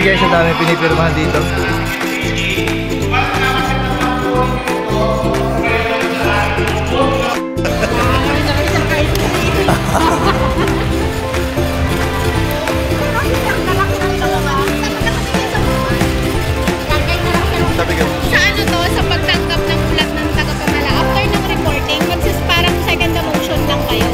Ngayon guys, ang dami pinipirmahan dito. Sa ano to, sa pagtanggap ng ulat ng tagapamala, after ng reporting, parang second motion lang kayo.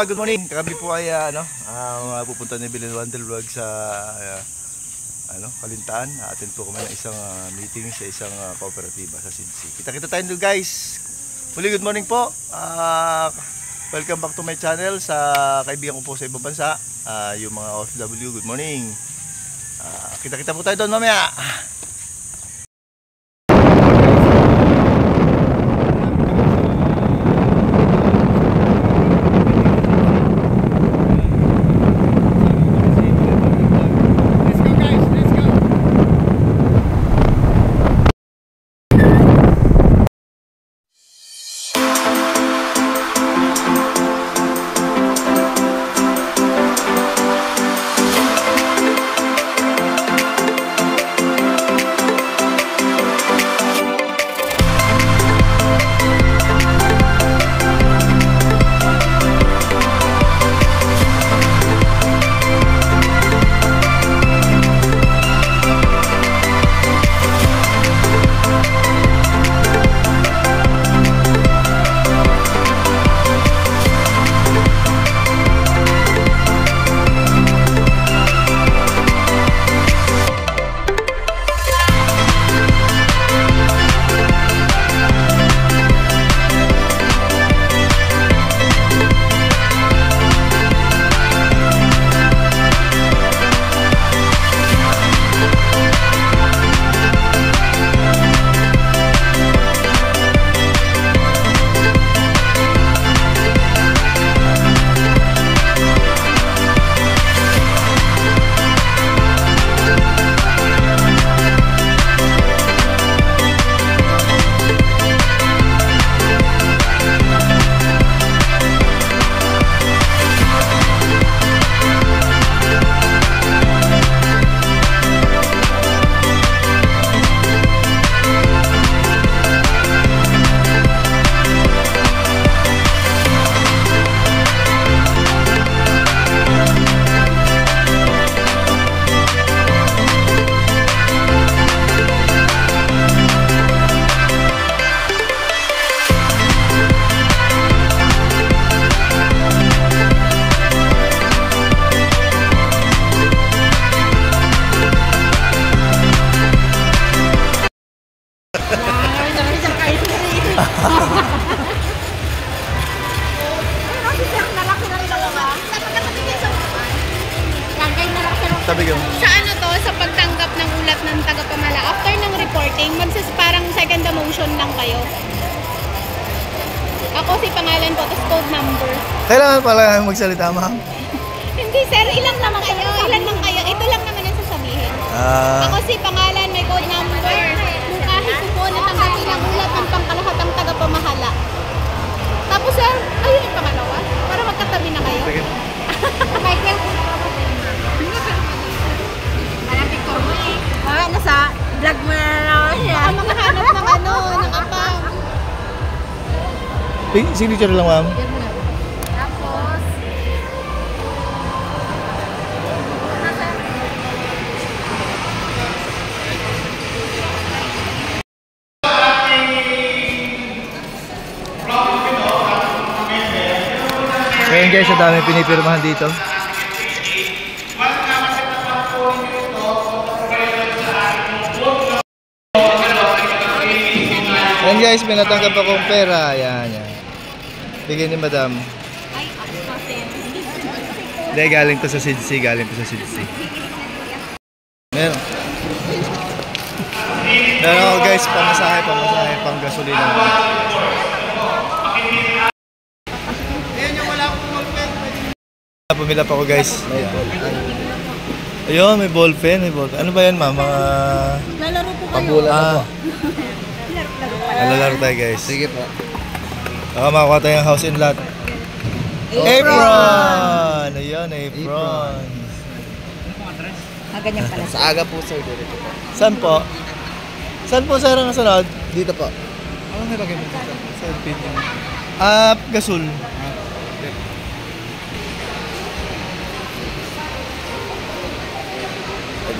Good morning. Kami po ay pupunta ni Bilin Wandel Vlog sa Kalintaan. Atin po kami ng isang meeting sa isang kooperatiba sa Sidsi. Kita-kita tayo doon guys. Muli good morning po. Welcome back to my channel. Sa kaibigan ko po sa ibang bansa, yung mga OFW, good morning. Kita-kita po tayo doon mamaya. Sa ano to, sa pagtanggap ng ulat ng tagapamala, after ng reporting, parang second motion lang kayo. Ako si pangalan ko, tapos code number. Kailangan pala magsalita, ma'am? Hindi sir, ilan naman kayo? Ilan lang kayo? Ito lang naman ang sasabihin. Ako si pangalan, may code number. Nung kahit po natanggapin ang ulat ng pangkalahatang tagapamahala. Tapos sir, ayun yung pangalawa. Para magkatabi na kayo. Michael. Nasa vlog mo na naman siya. Mga hanap ng ng apang. Signature lang, ma'am. Tapos Ngayon guys, ang dami pinipirmahan dito. Ayan guys, may natanggap akong pera. Ayan, yan. Bigay ni madam. Ay, ako kasi. Hindi, galing to sa Sidsi. Meron. Meron ako guys, pamasahe, pang gasolina. Pumila pa ako guys. Ayun, may ball pen, may ball pen. Ano ba yan, ma'am? Mga... Lalaro po kayo. Pabulan na po. Lalaro tayo, guys. Sige po. Baka makakuha tayo ng house and lot. Apron! Ayun, apron. Ganyan pala. Sa aga po sir. Dito. Saan po? Saan po, sir, ang kasunod? Dito po. Ano nilagay mo dito? Sa pin niya. Gasol.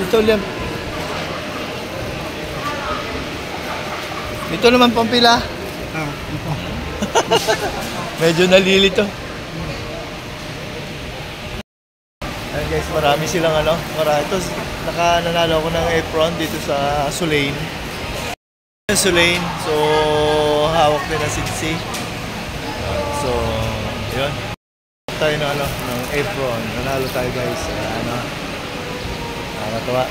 Dito ulit. Dito naman pampila. Medyo nalilito. Ayan guys, marami silang ano. Ito, nanalo ako ng apron dito sa Sulain. Sulain. So, hawak din na Sidsi. So, yun. Tayo na ano, ng apron. Nanalo tayo guys. Nakakatawa.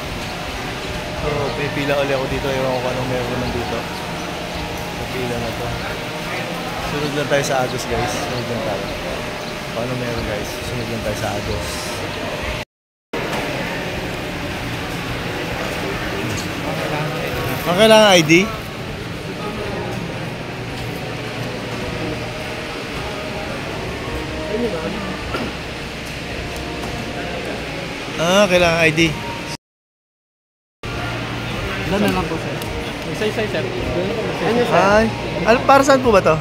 So, pipila ulit ako dito. Ewan ko kung anong meron naman dito. Pipila na to. Sunod lang tayo sa Agos guys. Sunod lang tayo. Kung ano meron guys. Sunod lang tayo sa Agos. Ang kailangan ID? Kailangan ID. Ilan na lang po sir? Say, sir. Ay, para saan po ba to?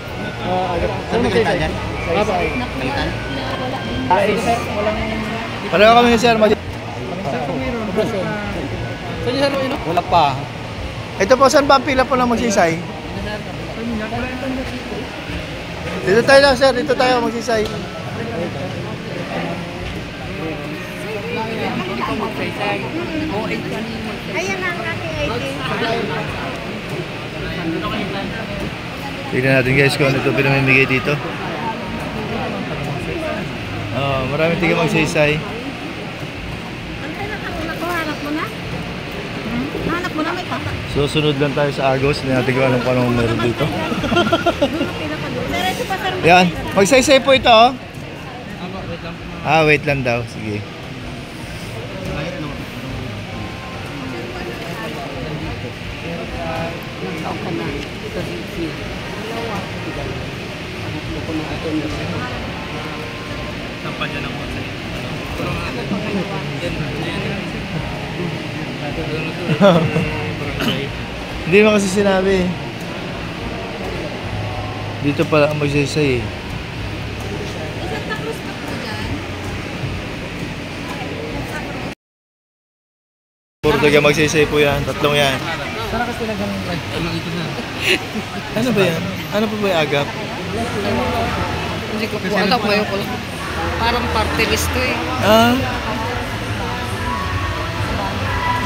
Saan may kanta dyan? Pareho kami ni sir. Wala pa. Ito po, saan ba ang pila po ng magsisay? Dito tayo lang sir, dito tayo magsisay. Ayan ang aking ID. Tignan natin guys kung ano ito pinamimigay dito. Maraming tiga magsaysay. Ang pinakauna ko, hanap mo na? Hanap mo na, may papa. Susunod lang tayo sa Agos. Hindi natin kung anong meron dito. Diretso pa sir. Yan, magsaysay po ito oh. Wait lang daw. Sige. Hindi mo kasi sinabi. Dito pala ang magsaysay eh. Puro taga magsaysay po yan. Tatlong yan. Ano ba yan? Ano pa ba yung agap? Hindi ko po alam ngayon ko lang. Parang party list to eh.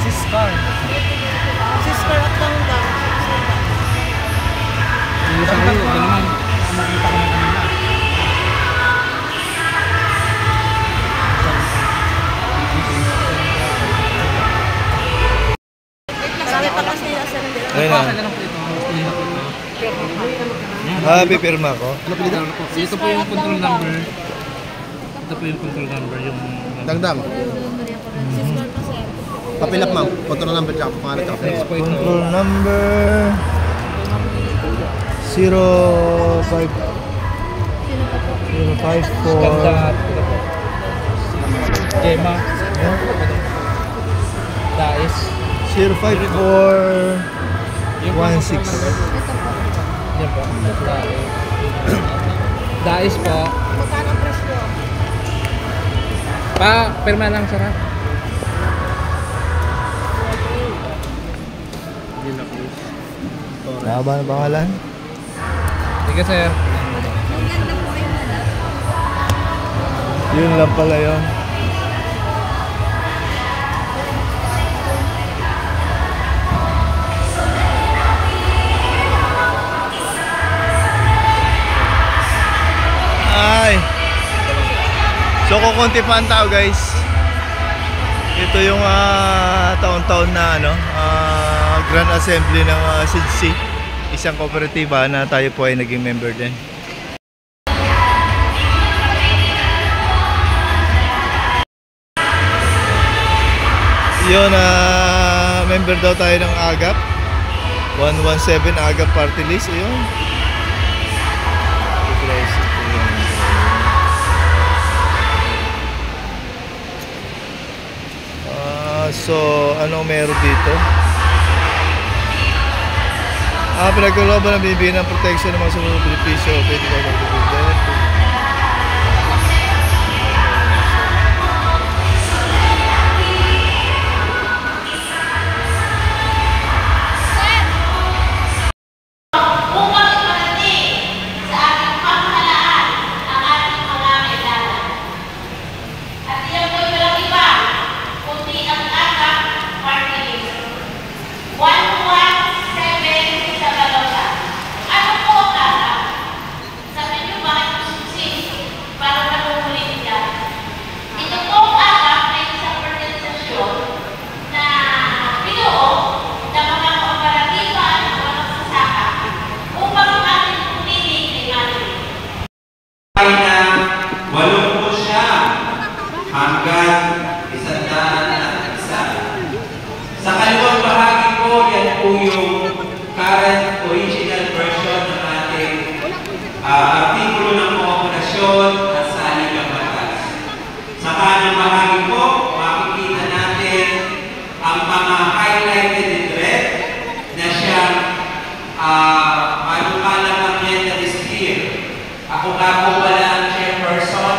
Sister at lang daw. Hindi sa iyo, ito naman. Makita ko na kanila. Marami pa kasi sir. Ayun na. Pipirma ko. Ito po yung control number. Ito po yung control number. Yung Dangdang. Papilap ma'am. Control number tsaka pangalan tsaka next po ito. Control number 05 Ganda. 054 Gemma. Dais. 05416. Yan po. Dais po. Magkano ang presyo? Pirma lang sir ha. Nakaba na pangalan? Sige sir. Yun lang pala yun. Ay! So kukunti pa ang tao guys. Ito yung taon-taon na Grand Assembly ng SIDSI. Isang kooperatiba na tayo po ay naging member din. Yun, member daw tayo ng AGAP. 117 AGAP party list. Ayun. So, ano meron dito? Pinagkalooban na bibigyan ng protection ng mga sumunod benepisyo. Pwede ba mag-bibigyan? Sa kaliwang bahagi po, yan po yung current original version ng ating artikulo ng kooperasyon at saligang batas. Sa kanang bahagi po, makikita natin ang mga highlighted in red na siyang panukalang amendment here. Ako nga po pala ang chairperson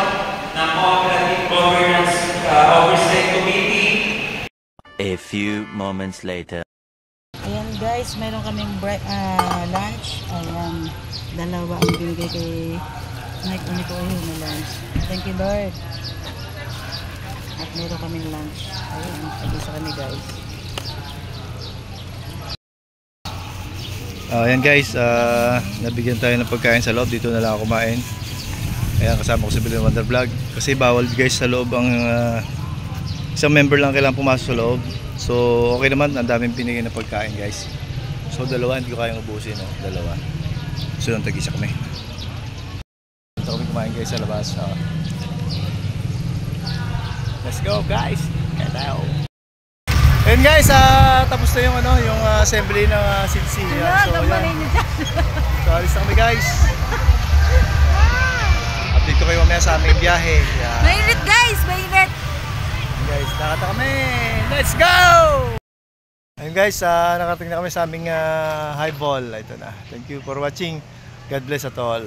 ng Cooperative Governance Oversight Committee. A few moments later. Ayan guys, mayroon kaming lunch. Ayan, dalawa ang binigay kay Mike Unico na lunch. Thank you Lord. At mayroon kaming lunch. Ayan, pag-isa kami guys. Ayan guys, nabigyan tayo ng pagkain sa loob. Dito na lang ako kumain. Ayan, kasama ko si Billy Wonder Vlog. Kasi bawal guys sa loob ang isang member lang kailangan pumasok sa loob. So okay naman, ang daming pinigyan na pagkain guys. So dalawa, hindi ko kayang ubusin, no? Dalawa. So yung tag-isa kami. Dito kami kumain guys sa labas. Let's go guys. Kaya and guys, tapos na yung yung assembly ng CDC. So yan. So alis na kami guys. Update ko kayo mamaya sa aming biyahe. Mainit guys, mainit. Guys, nakata kami. Let's go! Ayun guys, nakating na kami sa aming highball. Ito na. Thank you for watching. God bless at all.